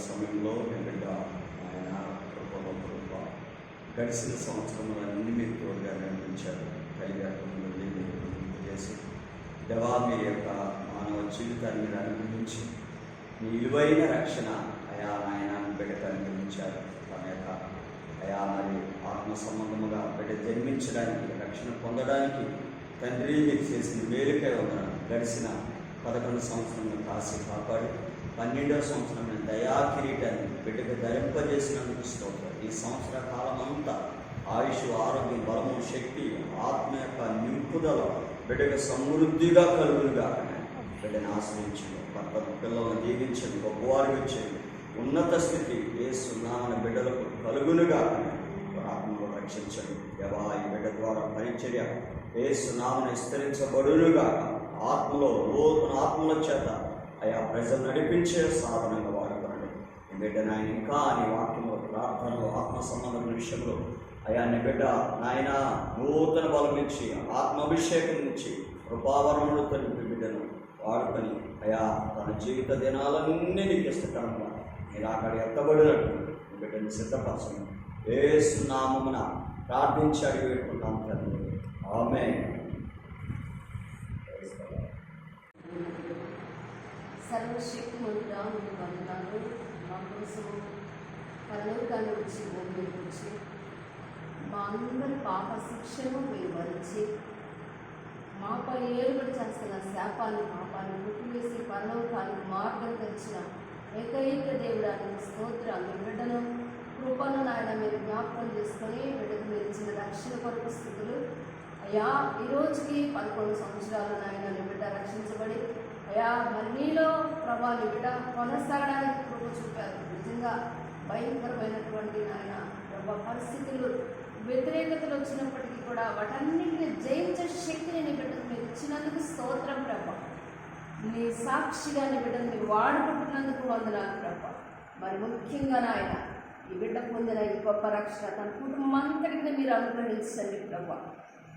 సమయంలో బిడ్డ ఆయన కృప గడిచిన సంవత్సరములన్నీ మీరు తోడుగా నడిపించారు. నుండి మీరు చేసి దేవా మీ యొక్క మానవ జీవితాన్ని మీరు అనుగ్రహించి మీ విలువైన రక్షణ అయా నాయన బిడ్డకు అనుగ్రహించారు. తన యొక్క అయా మరి ఆత్మ సంబంధముగా బిడ్డ జన్మించడానికి రక్షణ పొందడానికి తండ్రి మీరు చేసిన మేలుకై వందనాలు. గడిచిన 11 సంవత్సరంలో కాసి కాపాడి 12వ సంవత్సరం దయా కిరీటాన్ని బిడ్డకు ధరింపజేసినందుకు స్తోత్రం. ఈ సంవత్సర కాలం అంతా ఆయుష్, ఆరోగ్యం, బలము, శక్తి, ఆత్మ యొక్క నింపుదల బిడ్డకు సమృద్ధిగా కలుగులుగా బిడ్డను ఆశ్రయించండి. భర్త పిల్లలను దీవించండి, గొప్పవారికి వచ్చేది ఉన్నత స్థితి యేసునామమున బిడ్డలకు కలుగునుగా ఆత్మను రక్షించండి. దేవా ఈ బిడ్డ ద్వారా పరిచర్య యేసునామమున విస్తరించబడునుగా. ఆత్మలో నూతన ఆత్మల చేత అయా ప్రజలు నడిపించే సాధనంగా వాడుకోండి. నీ బిడ్డ నాయన ఇంకా నీ వాక్యంలో, ప్రార్థనలో, ఆత్మ సంబంధమైన విషయంలో అయా నీ బిడ్డ నాయన నూతన బలం ఇచ్చి, ఆత్మాభిషేకం ఇచ్చి, కృపావరములతో నీ బిడ్డను వాడుకొని అయా తన జీవిత దినాలన్నీ నీకు ఇష్టకరంగా మీరు అక్కడ ఎత్తబడినట్టు నీ బిడ్డను సిద్ధపరచండి. యేసు నామమున ప్రార్థించి అడిగి పెట్టుకుంటాం తండ్రి. ఆమేన్. సర్వశక్తిమంతుడా మీకు వందనాలు. మా కోసం పరలోకాన్ని వచ్చి భూమిని వచ్చి మా అందరి పాప శిక్షను మీరు భరించి మాపై ఏలుబడి చేస్తున్న శాపాన్ని పాపాన్ని ముట్టివేసి పరలోకానికి మార్గం తెచ్చిన ఏకైక దేవుడానికి స్తోత్రాలు. బిడ్డను కృపను నాయన మీరు జ్ఞాపకం చేసుకొని బిడ్డకు మీరు ఇచ్చిన రక్షణ కొరకు స్థితులు అయ్యా. ఈ రోజుకి 11 సంవత్సరాలు నాయన నీ బిడ్డ రక్షించబడి అయ్యా మరి నీలో ప్రభావి బిడ్డ కొనసాగడానికి కృప చూపారు. నిజంగా భయంకరమైనటువంటి నాయన ప్రభా పరిస్థితులు, వ్యతిరేకతలు వచ్చినప్పటికీ కూడా వాటన్నింటినీ జయించే శక్తిని నీ బిడ్డకు మీరు ఇచ్చినందుకు స్తోత్రం ప్రభా. నీ సాక్షిగా నీ బిడ్డను మీరు వాడుకుంటున్నందుకు వందనాలు ప్రభా. మరి ముఖ్యంగా నాయన ఈ బిడ్డ పొందిన ఈ గొప్ప రక్షణ తన కుటుంబం అంతటిని మీరు అనుగ్రహించండి ప్రభా.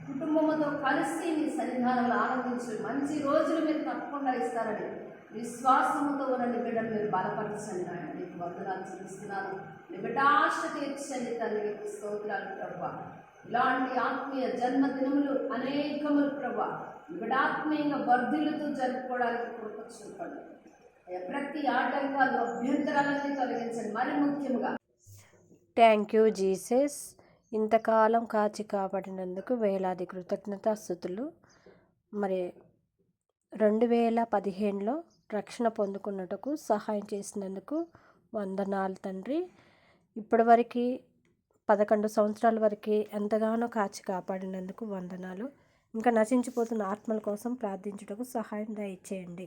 కుటుంబంతో కలిసి మీ సన్నిధానంలో ఆనందించి మంచి రోజులు మీరు తప్పకుండా ఇస్తారని విశ్వాసముతో ఉన్న నీ బిడ్డను మీరు బలపరచండి. ఆయన నీకు వందనాలు చూపిస్తున్నాను. నీ బిడ్డ ఆశ తీర్చండి తండ్రి. స్తోత్రాలు ప్రభా. ఇలాంటి ఆత్మీయ జన్మదినములు అనేకములు ప్రభా నీ బిడ్డ ఆత్మీయంగా వర్ధిల్లుతూ జరుపుకోవడానికి కృప చూపండి. ప్రతి ఆటంకాలు, అభ్యంతరాలన్నీ తొలగించండి. మరి ముఖ్యంగా థ్యాంక్ యూ జీసస్. ఇంతకాలం కాచి కాపాడినందుకు వేలాది కృతజ్ఞతాస్తుతులు. మరి 2015లో రక్షణ పొందుకున్నట్టుకు సహాయం చేసినందుకు వందనాలు తండ్రి. ఇప్పటివరకు 11 సంవత్సరాల వరకు ఎంతగానో కాచి కాపాడినందుకు వందనాలు. ఇంకా నశించిపోతున్న ఆత్మల కోసం ప్రార్థించుటకు సహాయం దయచేయండి.